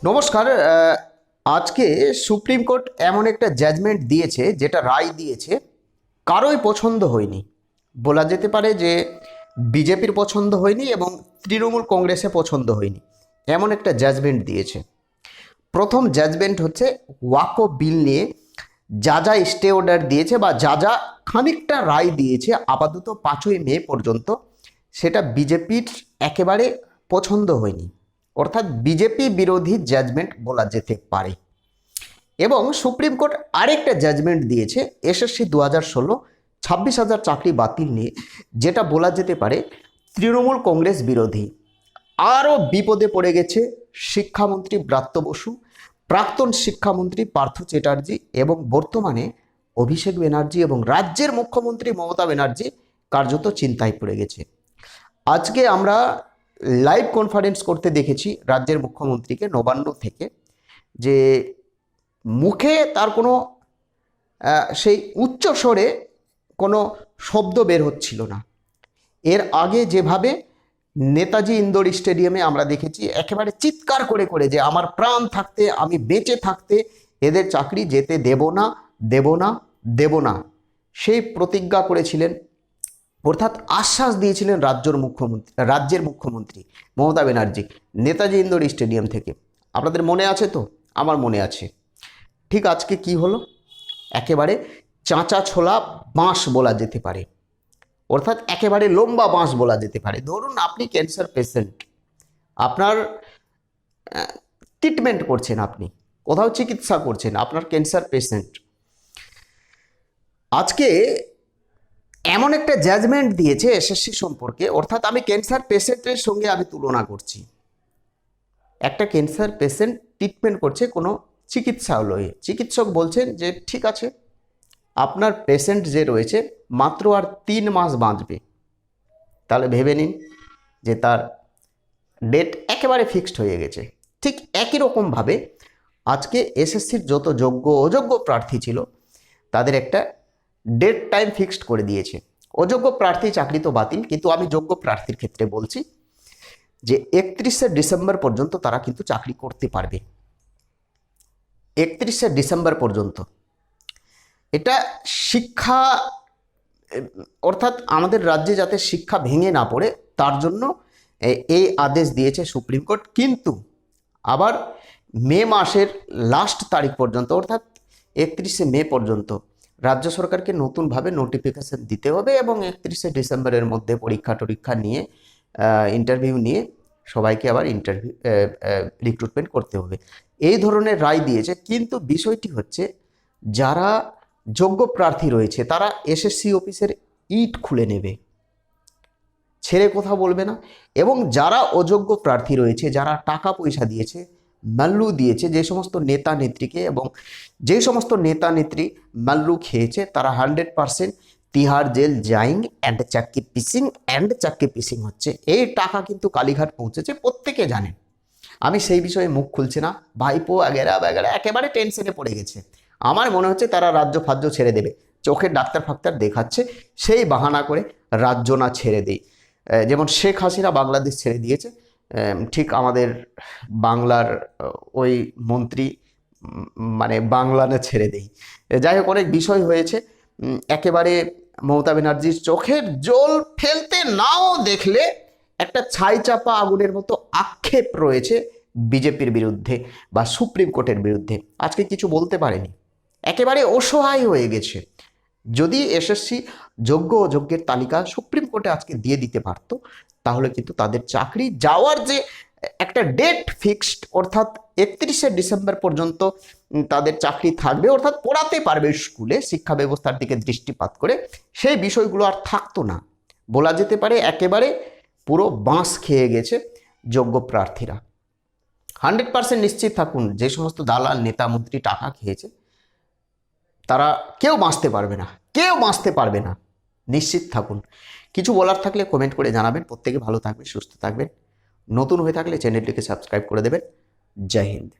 নমস্কার। আজকে supreme court এমন একটা জাজমেন্ট দিয়েছে, যেটা রায় দিয়েছে কারোই পছন্দ হয়নি। বলা যেতে পারে যে বিজেপির পছন্দ হয়নি এবং তৃণমূল কংগ্রেসে পছন্দ হয়নি, এমন একটা জাজমেন্ট দিয়েছে। প্রথম জাজমেন্ট হচ্ছে ওয়াকফ বিল নিয়ে যা যা স্টে অর্ডার দিয়েছে বা যা যা খানিকটা রায় দিয়েছে আপাতত 5ই মে পর্যন্ত, সেটা বিজেপির একেবারে পছন্দ হয়নি, অর্থাৎ বিজেপি বিরোধী জাজমেন্ট বলা যেতে পারে। এবং সুপ্রিম কোর্ট আরেকটা জাজমেন্ট দিয়েছে এসএসসি 2016 26,000 চাকরি বাতিল নিয়ে, যেটা বলা যেতে পারে তৃণমূল কংগ্রেস বিরোধী। আরও বিপদে পড়ে গেছে শিক্ষামন্ত্রী ব্রাত্য বসু, প্রাক্তন শিক্ষামন্ত্রী পার্থ চ্যাটার্জি এবং বর্তমানে অভিষেক ব্যানার্জি এবং রাজ্যের মুখ্যমন্ত্রী মমতা ব্যানার্জি কার্যত চিন্তায় পড়ে গেছে। আজকে আমরা লাইভ কনফারেন্স করতে দেখেছি রাজ্যের মুখ্যমন্ত্রীকে নবান্ন থেকে, যে মুখে তার কোনো সেই উচ্চ স্বরে কোনো শব্দ বের হচ্ছিল না। এর আগে যেভাবে নেতাজি ইন্দোর স্টেডিয়ামে আমরা দেখেছি একেবারে চিৎকার করে করে যে আমার প্রাণ থাকতে, আমি বেঁচে থাকতে এদের চাকরি যেতে দেব না, দেব না, দেব না, সেই প্রতিজ্ঞা করেছিলেন, অর্থাৎ আশ্বাস দিয়েছিলেন রাজ্যের মুখ্যমন্ত্রী মমতা ব্যানার্জি নেতাজি ইন্দোর স্টেডিয়াম থেকে। আপনাদের মনে আছে তো? আমার মনে আছে। ঠিক আজকে কি হলো? একেবারে চাঁচা ছোলা বাঁশ বলা যেতে পারে, অর্থাৎ একেবারে লম্বা বাঁশ বলা যেতে পারে। ধরুন আপনি ক্যান্সার পেশেন্ট, আপনার ট্রিটমেন্ট করছেন, আপনি কোথাও চিকিৎসা করছেন, আপনার ক্যান্সার পেশেন্ট। আজকে এমন একটা জাজমেন্ট দিয়েছে এসএসসি সম্পর্কে, অর্থাৎ আমি ক্যান্সার পেশেন্টের সঙ্গে আমি তুলনা করছি। একটা ক্যান্সার পেশেন্ট ট্রিটমেন্ট করছে কোনো চিকিৎসালয়ে, চিকিৎসক বলছেন যে ঠিক আছে, আপনার পেশেন্ট যে রয়েছে মাত্র আর 3 মাস বাঁচবে। তাহলে ভেবে নিন যে তার ডেট একেবারে ফিক্সড হয়ে গেছে। ঠিক একই রকমভাবে আজকে এসএসসির যত যোগ্য অযোগ্য প্রার্থী ছিল তাদের একটা ডেট টাইম ফিক্সড করে দিয়েছে। অযোগ্য প্রার্থী চাকরি তো বাতিল, কিন্তু আমি যোগ্য প্রার্থীর ক্ষেত্রে বলছি যে 31শে ডিসেম্বর পর্যন্ত তারা কিন্তু চাকরি করতে পারবে। 31শে ডিসেম্বর পর্যন্ত। এটা শিক্ষা, অর্থাৎ আমাদের রাজ্যে যাতে শিক্ষা ভেঙে না পড়ে তার জন্য এই আদেশ দিয়েছে সুপ্রিম কোর্ট। কিন্তু আবার মে মাসের লাস্ট তারিখ পর্যন্ত, অর্থাৎ 31শে মে পর্যন্ত রাজ্য সরকারকে নতুনভাবে নোটিফিকেশন দিতে হবে এবং 31শে ডিসেম্বরের মধ্যে পরীক্ষা নিয়ে ইন্টারভিউ নিয়ে সবাইকে আবার রিক্রুটমেন্ট করতে হবে। এই ধরনের রায় দিয়েছে। কিন্তু বিষয়টি হচ্ছে, যারা যোগ্য প্রার্থী রয়েছে তারা এসএসসি অফিসের ইট খুলে নেবে, ছেড়ে কথা বলবে না। এবং যারা অযোগ্য প্রার্থী রয়েছে, যারা টাকা পয়সা দিয়েছে, মাল্লু দিয়েছে যে সমস্ত নেতা নেত্রীকে, এবং যে সমস্ত নেতা নেত্রী মাল্লু খেয়েছে, তারা 100% তিহার জেল যাইং অ্যান্ড চাক্কি পিসিং হচ্ছে। এই টাকা কিন্তু কালীঘাট পৌঁছেছে, প্রত্যেকে জানেন। আমি সেই বিষয়ে মুখ খুলছি না। ভাইপো এগেরা একেবারে টেনশনে পড়ে গেছে। আমার মনে হচ্ছে তারা রাজ্য ফাজ্য ছেড়ে দেবে, চোখের ডাক্তার ফাক্তার দেখাচ্ছে, সেই বাহানা করে রাজ্য না ছেড়ে দেয়। যেমন শেখ হাসিনা বাংলাদেশ ছেড়ে দিয়েছে, ঠিক আমাদের বাংলার ওই মন্ত্রী মানে বাংলানে ছেড়ে দেই। যাই হোক, অনেক বিষয় হয়েছে। একেবারে মমতা ব্যানার্জির চোখের জল ফেলতে নাও দেখলে একটা ছাই চাপা আগুনের মতো আক্ষেপ রয়েছে বিজেপির বিরুদ্ধে বা সুপ্রিম কোর্টের বিরুদ্ধে। আজকে কিছু বলতে পারেনি, একেবারে অসহায় হয়ে গেছে। যদি এসএসসি যোগ্য অযোগ্যের তালিকা সুপ্রিম কোর্টে আজকে দিয়ে দিতে পারতো, তাহলে কিন্তু তাদের চাকরি যাওয়ার যে একটা ডেট ফিক্সড, অর্থাৎ 31শে ডিসেম্বর পর্যন্ত তাদের চাকরি থাকবে, অর্থাৎ পড়াতে পারবে স্কুলে, শিক্ষা ব্যবস্থার দিকে দৃষ্টিপাত করে, সেই বিষয়গুলো আর থাকতো না। বলা যেতে পারে একেবারে পুরো বাঁশ খেয়ে গেছে যোগ্য প্রার্থীরা। 100% নিশ্চিত থাকুন, যে সমস্ত দালাল নেতা মন্ত্রী টাকা খেয়েছে তারা কেউ বাঁচতে পারবে না, কেউ বাঁচতে পারবে না, নিশ্চিত থাকুন। কিছু বলার থাকলে কমেন্ট করে জানাবেন। প্রত্যেকে ভালো থাকবেন, সুস্থ থাকবেন। নতুন হয়ে থাকলে চ্যানেলটিকে সাবস্ক্রাইব করে দেবেন। জয় হিন্দ।